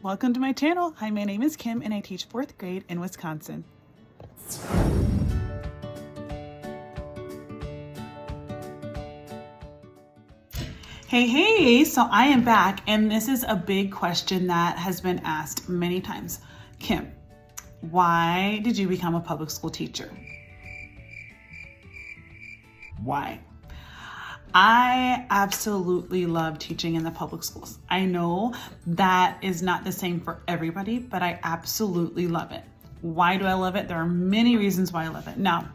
Welcome to my channel. Hi, my name is Kim and I teach 4th grade in Wisconsin. Hey, so I am back and this is a big question that has been asked many times. Kim, why did you become a public school teacher? Why? I absolutely love teaching in the public schools. I know that is not the same for everybody, but I absolutely love it. Why do I love it? There are many reasons why I love it. Now,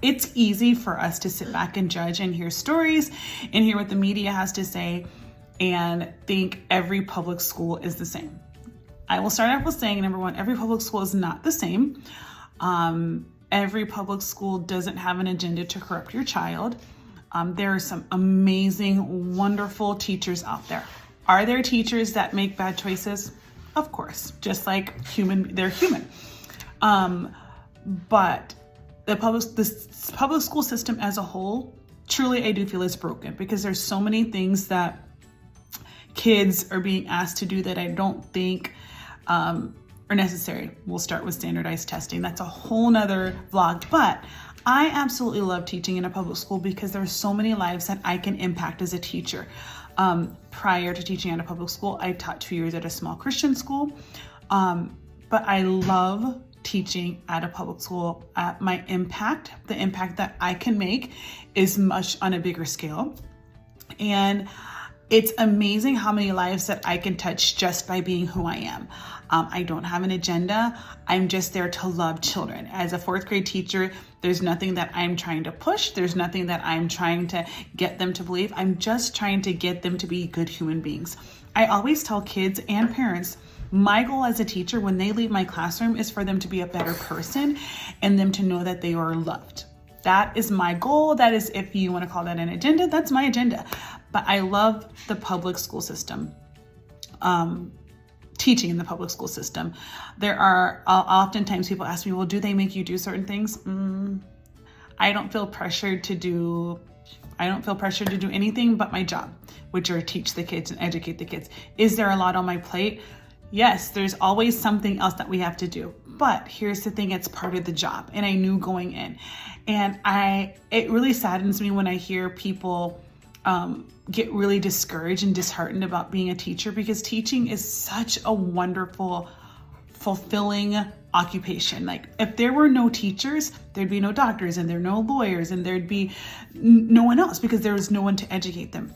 it's easy for us to sit back and judge and hear stories and hear what the media has to say and think every public school is the same. I will start off with saying, number one, every public school is not the same. Every public school doesn't have an agenda to corrupt your child. There are some amazing, wonderful teachers out there. Are there teachers that make bad choices? Of course, just like they're human. But the public school system as a whole, truly I do feel is broken because there's so many things that kids are being asked to do that I don't think are necessary. We'll start with standardized testing. That's a whole nother vlog, but I absolutely love teaching in a public school because there are so many lives that I can impact as a teacher. Prior to teaching at a public school, I taught 2 years at a small Christian school, but I love teaching at a public school. The impact that I can make is much on a bigger scale. And it's amazing how many lives that I can touch just by being who I am. I don't have an agenda. I'm just there to love children. As a 4th grade teacher, there's nothing that I'm trying to push. There's nothing that I'm trying to get them to believe. I'm just trying to get them to be good human beings. I always tell kids and parents, my goal as a teacher when they leave my classroom is for them to be a better person and them to know that they are loved. That is my goal. That is, if you want to call that an agenda, that's my agenda. But I love the public school system. Teaching in the public school system. There are oftentimes people ask me, well, do they make you do certain things? I don't feel pressured to do anything but my job, which are teach the kids and educate the kids. Is there a lot on my plate? Yes, there's always something else that we have to do. But here's the thing, it's part of the job. And I knew going in. And it really saddens me when I hear people get really discouraged and disheartened about being a teacher, because teaching is such a wonderful, fulfilling occupation. Like if there were no teachers, there'd be no doctors and there'd no lawyers and there'd be no one else because there was no one to educate them.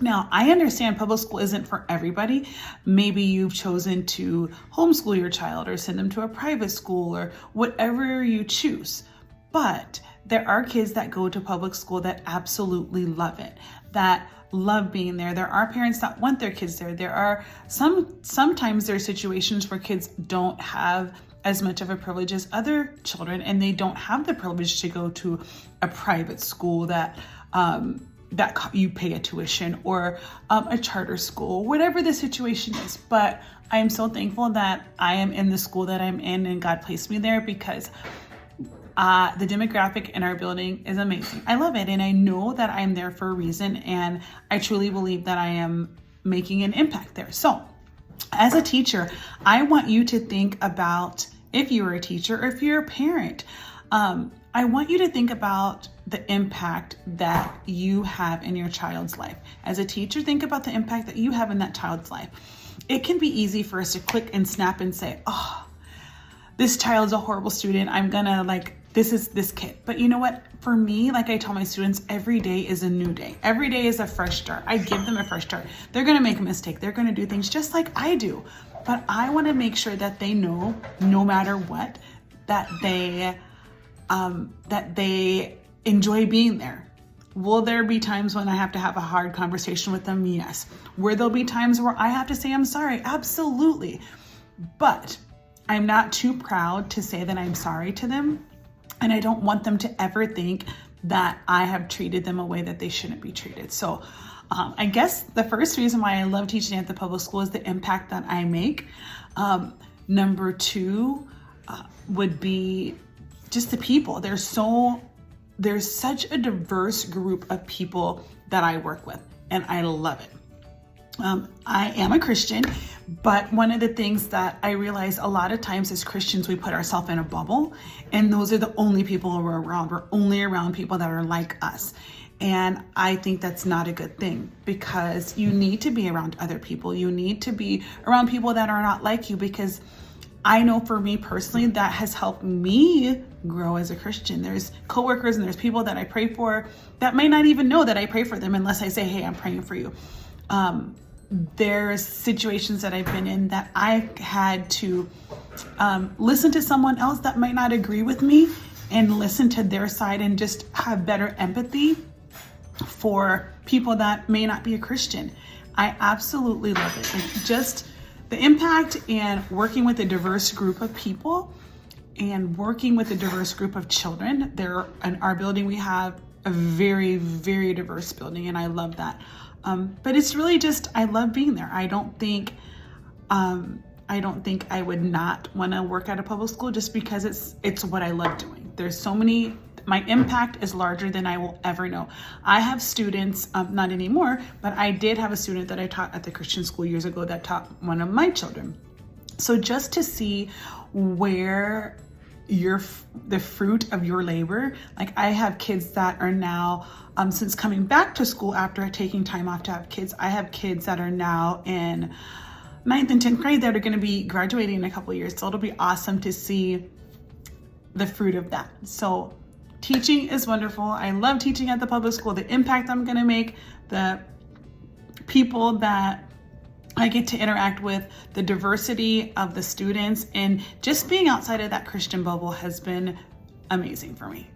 Now, I understand public school isn't for everybody. Maybe you've chosen to homeschool your child or send them to a private school or whatever you choose. But there are kids that go to public school that absolutely love it, that love being there. There are parents that want their kids there. There are sometimes there are situations where kids don't have as much of a privilege as other children, and they don't have the privilege to go to a private school that you pay a tuition or a charter school, whatever the situation is. But I am so thankful that I am in the school that I'm in and God placed me there because the demographic in our building is amazing. I love it. And I know that I'm there for a reason. And I truly believe that I am making an impact there. So as a teacher, I want you to think about, if you're a teacher or if you're a parent, I want you to think about the impact that you have in your child's life. As a teacher, think about the impact that you have in that child's life. It can be easy for us to click and snap and say, oh, this child's a horrible student. I'm gonna this is this kid. But you know what? For me, like I tell my students, every day is a new day. Every day is a fresh start. I give them a fresh start. They're gonna make a mistake. They're gonna do things just like I do. But I wanna make sure that they know, no matter what, that they enjoy being there. Will there be times when I have to have a hard conversation with them? Yes. Will there be times where I have to say I'm sorry? Absolutely. But I'm not too proud to say that I'm sorry to them. And I don't want them to ever think that I have treated them a way that they shouldn't be treated. So I guess the first reason why I love teaching at the public school is the impact that I make. Number two would be just the people. There's such a diverse group of people that I work with, and I love it. I am a Christian, but one of the things that I realize a lot of times as Christians, we put ourselves in a bubble, and those are the only people we're around. We're only around people that are like us. And I think that's not a good thing, because you need to be around other people. You need to be around people that are not like you, because I know for me personally, that has helped me grow as a Christian. There's coworkers and there's people that I pray for that may not even know that I pray for them unless I say, hey, I'm praying for you. There's situations that I've been in that I had to listen to someone else that might not agree with me and listen to their side and just have better empathy for people that may not be a Christian. I absolutely love it. Like, just the impact and working with a diverse group of people and working with a diverse group of children. There in our building, we have a very, very diverse building, and I love that. But it's really just, I love being there. I don't think I would not want to work at a public school just because it's what I love doing. There's so many, my impact is larger than I will ever know. I have students, not anymore, but I did have a student that I taught at the Christian school years ago that taught one of my children. So just to see where the fruit of your labor, like I have kids that are now, since coming back to school after taking time off to have kids, I have kids that are now in 9th and 10th grade that are going to be graduating in a couple of years. So it'll be awesome to see the fruit of that. So teaching is wonderful. I love teaching at the public school, the impact I'm going to make, the people that I get to interact with, the diversity of the students, and just being outside of that Christian bubble has been amazing for me.